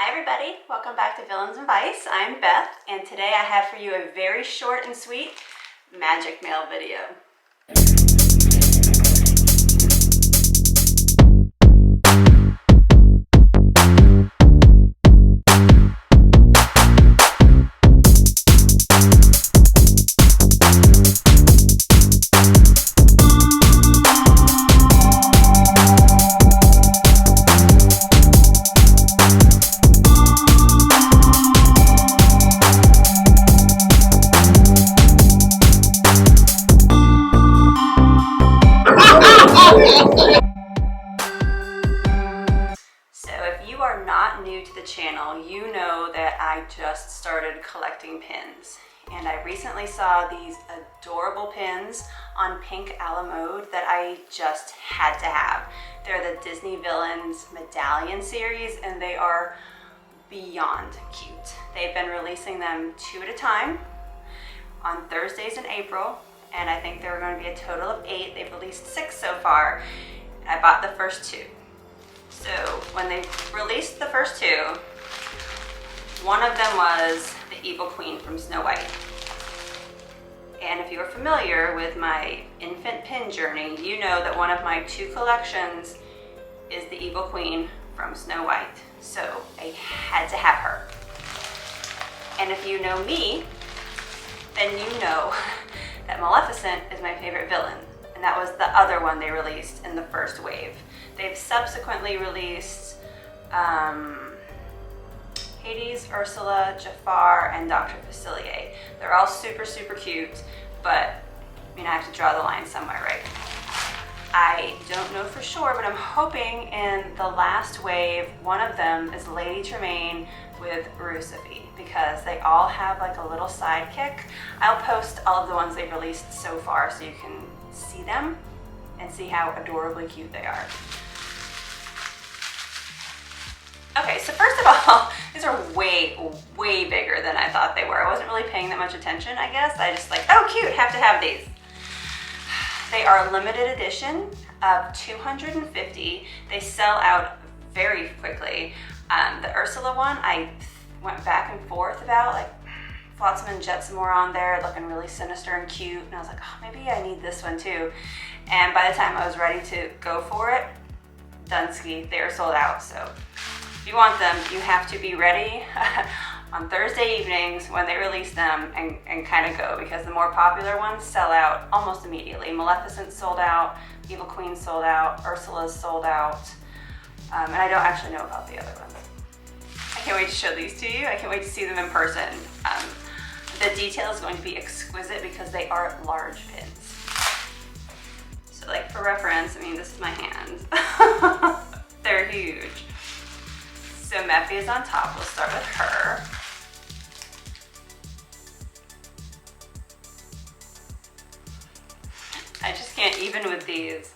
Hi everybody, welcome back to Villains and Vice. I'm Beth, and today I have for you a very short and sweet magic mail video. So if you are not new to the channel, you know that I just started collecting pins. And I recently saw these adorable pins on pinkalamode that I just had to have. They're the Disney Villains medallion series, and they are beyond cute. They've been releasing them 2 at a time on Thursdays in April, and I think there were going to be a total of 8. They've released 6 so far. I bought the first 2. So when they released the first 2, one of them was the Evil Queen from Snow White. And if you're familiar with my infant pin journey, you know that one of my 2 collections is the Evil Queen from Snow White. So I had to have her. And if you know me, then you know that Maleficent is my favorite villain. And that was the other one they released in the first wave. They've subsequently released Hades, Ursula, Jafar, and Dr. Facilier. They're all super, super cute, but I have to draw the line somewhere, right? I don't know for sure, but I'm hoping in the last wave, one of them is Lady Tremaine with Rusevi, because they all have like a little sidekick. I'll post all of the ones they've released so far so you can see them and see how adorably cute they are. Okay, so first of all, these are way, way bigger than I thought they were. I wasn't really paying that much attention, I guess. I just like, oh cute, have to have these. They are limited edition of 250. They sell out very quickly. The Ursula one, I went back and forth about, like Flotsam and Jetsam were on there looking really sinister and cute, and I was like, oh, maybe I need this one too. And by the time I was ready to go for it, Dunsky, they are sold out. So if you want them, you have to be ready on Thursday evenings when they release them and kind of go, because the more popular ones sell out almost immediately. Maleficent sold out, Evil Queen sold out, Ursula's sold out, and I don't actually know about the other ones. I can't wait to show these to you. I can't wait to see them in person. The detail is going to be exquisite because they are large pins. So like for reference, this is my hand. They're huge. So Mephi is on top. We'll start with her. I just can't even with these.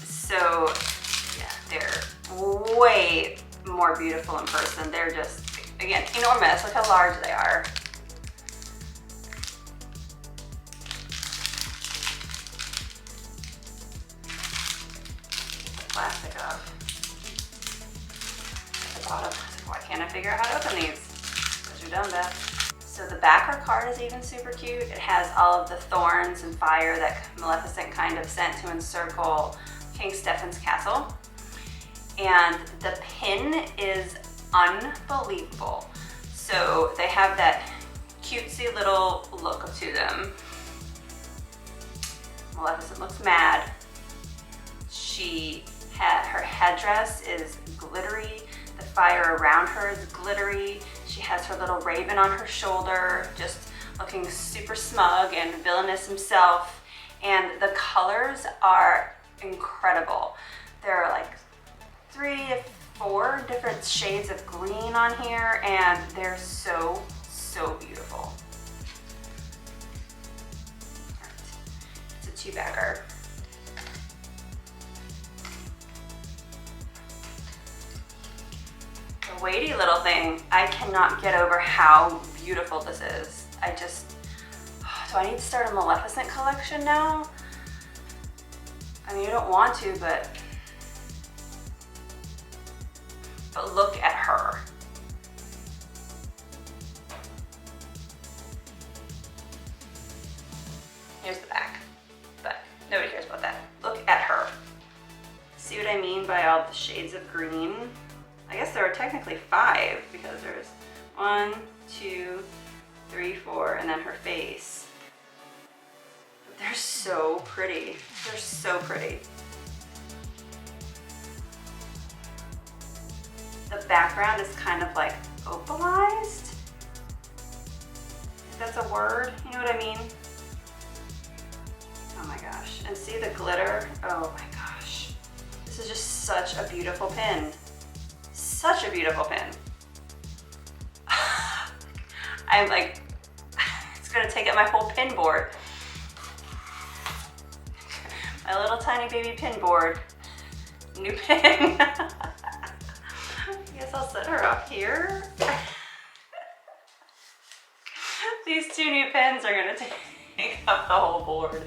So yeah, they're way more beautiful in person. They're just, again, enormous. Look how large they are. Plastic off at the bottom. Why can't I figure out how to open these? Because you're done, Beth. So the backer card is even super cute. It has all of the thorns and fire that Maleficent kind of sent to encircle King Stefan's castle. And the pin is unbelievable. So they have that cutesy little look to them. Maleficent looks mad. Her headdress is glittery. The fire around her is glittery. She has her little raven on her shoulder, just looking super smug and villainous himself. And the colors are incredible. There are like 3 to 4 different shades of green on here, and they're so, so beautiful. It's a 2-bagger. The weighty little thing, I cannot get over how beautiful this is. Do I need to start a Maleficent collection now? You don't want to, but look at her. shades of green. I guess there are technically 5 because there's 1, 2, 3, 4, and then her face. But they're so pretty. They're so pretty. The background is kind of like opalized. If that's a word, you know what I mean? Oh my gosh, and see the glitter? Oh my gosh. This is just such a beautiful pin. Such a beautiful pin. I'm like, it's gonna take up my whole pin board. My little tiny baby pin board. New pin. I guess I'll set her up here. These 2 new pins are gonna take up the whole board.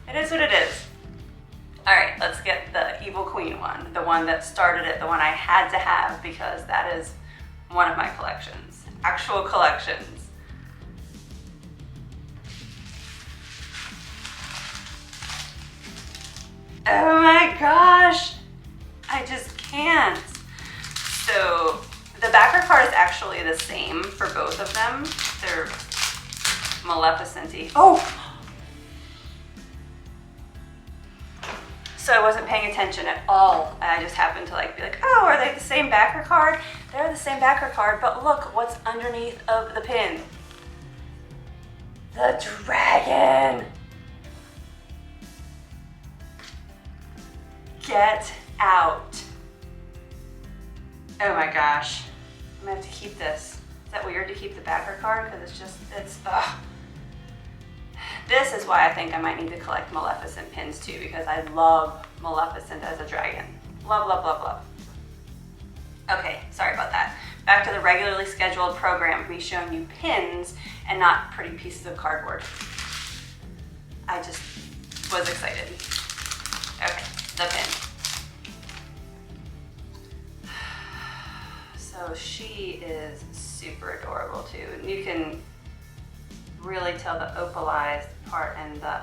It is what it is. All right, let's get the Evil Queen one, the one that started it, the one I had to have because that is one of my collections, actual collections. Oh my gosh, I just can't. So the backer card is actually the same for both of them. They're Maleficent-y. Oh! So I wasn't paying attention at all. I just happened to be like, oh, are they the same backer card? They're the same backer card, but look what's underneath of the pin. The dragon. Get out. Oh my gosh. I'm gonna have to keep this. Is that weird to keep the backer card? Because ugh. This is why I think I might need to collect Maleficent pins too, because I love Maleficent as a dragon. Love, love, love, love. Okay, sorry about that. Back to the regularly scheduled program, me showing you pins and not pretty pieces of cardboard. I just was excited. Okay, the pin. So she is super adorable too. You can really tell the opalized part and the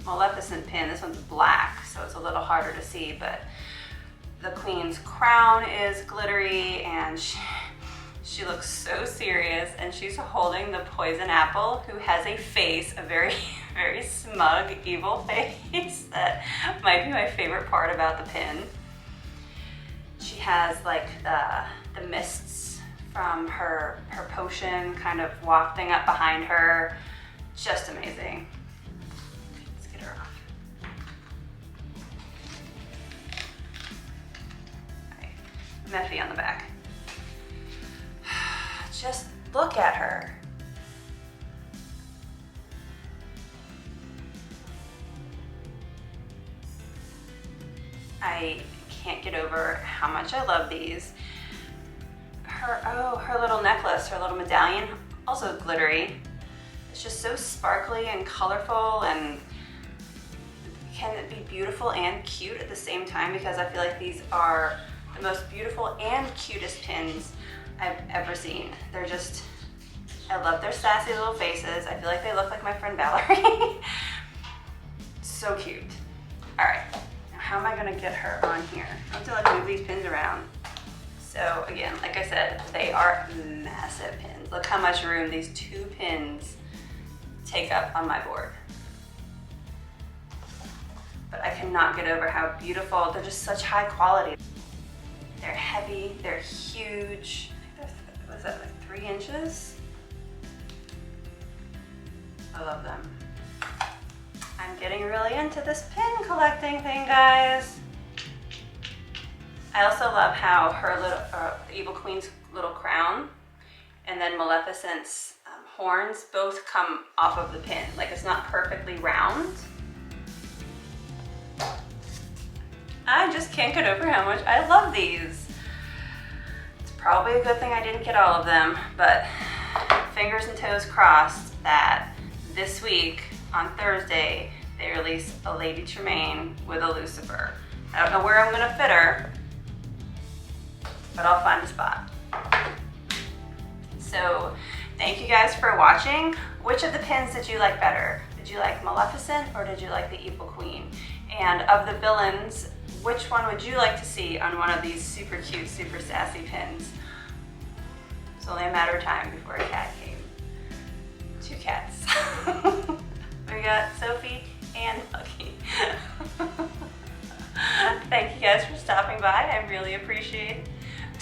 Maleficent pin. This one's black, so it's a little harder to see, but the Queen's crown is glittery and she looks so serious, and she's holding the poison apple, who has a face, a very, very smug, evil face that might be my favorite part about the pin. She has like the mists from her potion kind of wafting up behind her. Just amazing. Let's get her off. All right. Meffy on the back. Just look at her. I can't get over how much I love these. Her little necklace, her little medallion, also glittery. It's just so sparkly and colorful, and can it be beautiful and cute at the same time? Because I feel like these are the most beautiful and cutest pins I've ever seen. They're just, I love their sassy little faces. I feel like they look like my friend Valerie. So cute. All right, now how am I gonna get her on here? I have to like move these pins around. So again, like I said, they are massive pins. Look how much room these 2 pins take up on my board. But I cannot get over how beautiful, they're just such high quality. They're heavy, they're huge. I think that's, what is that, like 3 inches? I love them. I'm getting really into this pin collecting thing, guys. I also love how her little, Evil Queen's little crown and then Maleficent's horns both come off of the pin. Like, it's not perfectly round. I just can't get over how much I love these. It's probably a good thing I didn't get all of them, but fingers and toes crossed that this week on Thursday they release a Lady Tremaine with a Lucifer. I don't know where I'm gonna fit her, but I'll find a spot. So thank you guys for watching. Which of the pins did you like better? Did you like Maleficent or did you like the Evil Queen? And of the villains, which one would you like to see on one of these super cute, super sassy pins? It's only a matter of time before a cat came. 2 cats. We got Sophie and Lucky. Thank you guys for stopping by. I really appreciate it.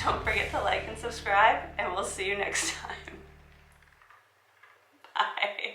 Don't forget to like and subscribe, and we'll see you next time. Bye.